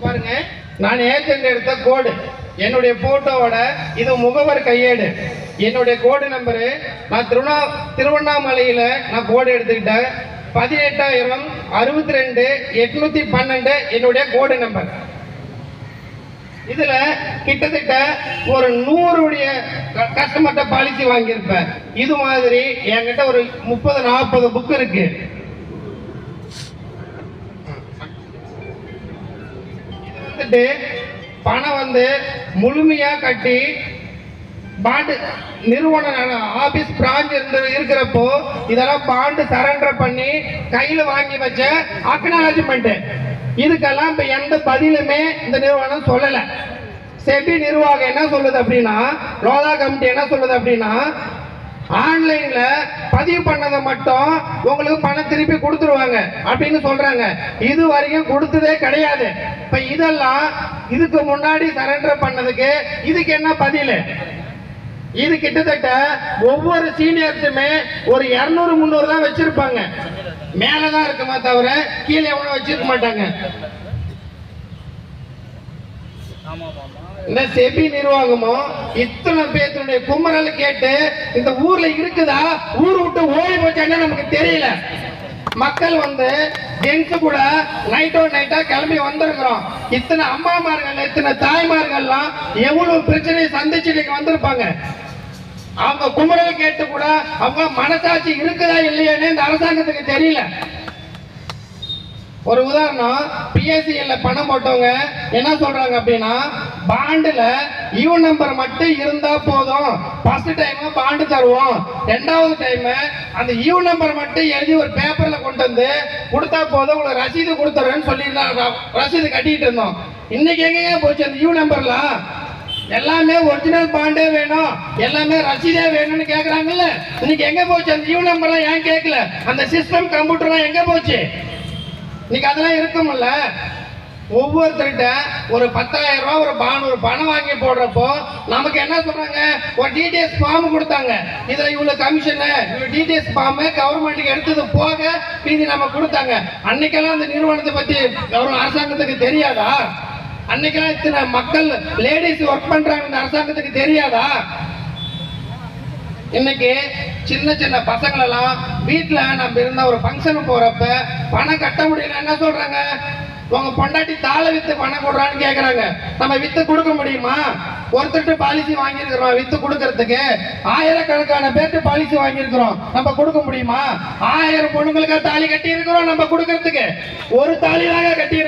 பாருங்க, நான் ஏஜென்ட் எடுத்த கோடு என்னுடைய போட்டோவோட இது முகவர் கையேடு. என்னுடைய கோடு நம்பரு நான் திருவண்ணாமலையில நான் கோடு எடுத்துக்கிட்டேன் 18,062,812 என்னுடைய கோடு நம்பர். இதுல கிட்டத்தட்ட ஒரு 100 கஸ்டமர்கிட்ட பாலிசி வாங்கியிருப்பேன். இது மாதிரி என்கிட்ட ஒரு 30-40 புக் இருக்கு. பணம் முழுமையா கட்டி பாண்டு நிறுவன ஆபீஸ் பிரான்ச் இருக்கிறப்போ இதெல்லாம் பாண்டு சரண்டர் பண்ணி கையில வாங்கி வச்ச அக்னாலஜ்மெண்ட். இதுக்கெல்லாம் இப்ப எந்த பதிலுமே இந்த நிறுவனம் சொல்லல. செபி நிர்வாகம் என்ன சொல்லுது அப்படின்னா, லோதா கமிட்டி என்ன சொல்லுது அப்படின்னா, ஆன்லைன்ல பதிவு பண்ணதை மட்டும் உங்களுக்கு பணம் திருப்பி கொடுத்துருவாங்க அப்படின்னு சொல்றாங்க. இது வரைக்கும் கொடுத்ததே கிடையாது. இப்ப இதெல்லாம் இதுக்கு முன்னாடி சரண்டர் பண்ணதுக்கு இதுக்கு என்ன பதில்? இது கிட்டத்தட்ட ஒவ்வொரு சீனியர்ஸுமே ஒரு 200-300 தான் வச்சிருப்பாங்க. மேலதான் இருக்குமா தவிர கீழே எவ்வளவு வச்சிருக்க மாட்டாங்க. இந்த செபி நிர்வாகமும் இத்தனை பேருடைய குமரல் கேட்டு இந்த ஊர்ல இருக்குதா, ஊர் விட்டு ஓடி போச்சான்னு நமக்கு தெரியல. மக்கள் ஜென்ஸ் கூட நைட்டா கிளம்பி வந்திருக்கிறோம். இத்தனை அம்மாமார்கள் இத்தனை தாய்மார்கள்லாம் எவ்வளவு பிரச்சனையை சந்திச்சுட்டு வந்திருப்பாங்க. அவங்க குமரல் கேட்டு கூட அவங்க மனசாட்சி இருக்குதா இல்லையான்னு இந்த அரசாங்கத்துக்கு தெரியல. ஒரு உதாரணம், பிஎஸ்சிஎல்ல பணம் போட்டவங்க என்ன சொல்றாங்க அப்படின்னா, பாண்டுல யூ நம்பர் மட்டும் இருந்தா போதும், ஃபர்ஸ்ட் டைம் பாண்டு தருவோம், ரெண்டாவது டைம் அந்த யூ நம்பர் மட்டும் எழுதி ஒரு பேப்பர்ல கொண்டு வந்து கொடுத்தா போதும், உங்களுக்கு ரசீது கொடுத்துறேன்னு சொல்லி ரசீது கட்டிட்டு இருந்தோம். இன்னைக்கு எங்க போச்சு அந்த யூ நம்பர்லாம்? எல்லாமே ஒரிஜினல் பாண்டே வேணும், எல்லாமே ரசீதே வேணும்னு கேக்குறாங்கல்ல. இன்னைக்கு எங்க போச்சு அந்த யூ நம்பர்லாம்? ஏன் கேட்கல? அந்த சிஸ்டம் கம்ப்யூட்டர்லாம் எங்க போச்சு? இன்னைக்கு அதெல்லாம் இருக்கும்ல. ஒவ்வொருத்தர்கிட்ட ஒரு 10,000 ரூபாய் ஒரு பணம் வாங்கி போடுறப்போ நமக்கு என்ன சொல்றாங்க, ஒரு டிடிஎஸ் ஃபார்ம் கொடுத்தாங்க. இதுல இவ்வளவு கமிஷன், இவ்வளவு டிடிஎஸ் ஃபார்ம் கவர்மெண்ட்டுக்கு எடுத்தது போக மீதி நம்ம கொடுத்தாங்க. அன்னைக்கெல்லாம் அந்த நிறுவனத்தை பத்தி அரசாங்கத்துக்கு தெரியாதா? அன்னைக்கெல்லாம் இத்தனை மக்கள் லேடிஸ் ஒர்க் பண்றாங்க இந்த அரசாங்கத்துக்கு தெரியாதா? இன்னைக்கு சின்ன சின்ன பசங்கள் எல்லாம் வீட்டுல நம்ம இருந்த ஒரு ஃபங்க்ஷன் போறப்ப பணம் கட்ட முடியல, என்ன சொல்றாங்க, உங்க பொண்டாட்டி தாளை வித்து பணம் கொடுறான்னு கேக்குறாங்க. நம்ம வித்து கொடுக்க முடியுமா? ஒருத்தருக்கு பாலிசி வாங்கியிருக்கிறோம், வித்து கொடுக்கறதுக்கு ஆயிரக்கணக்கான பேருக்கு பாலிசி வாங்கியிருக்கிறோம், நம்ம கொடுக்க முடியுமா? 1000 பொண்ணுங்களுக்கு தாலி கட்டி இருக்கிறோம், நம்ம கொடுக்கறதுக்கு ஒரு தாலி தாங்க கட்டி இருக்கிறோம்.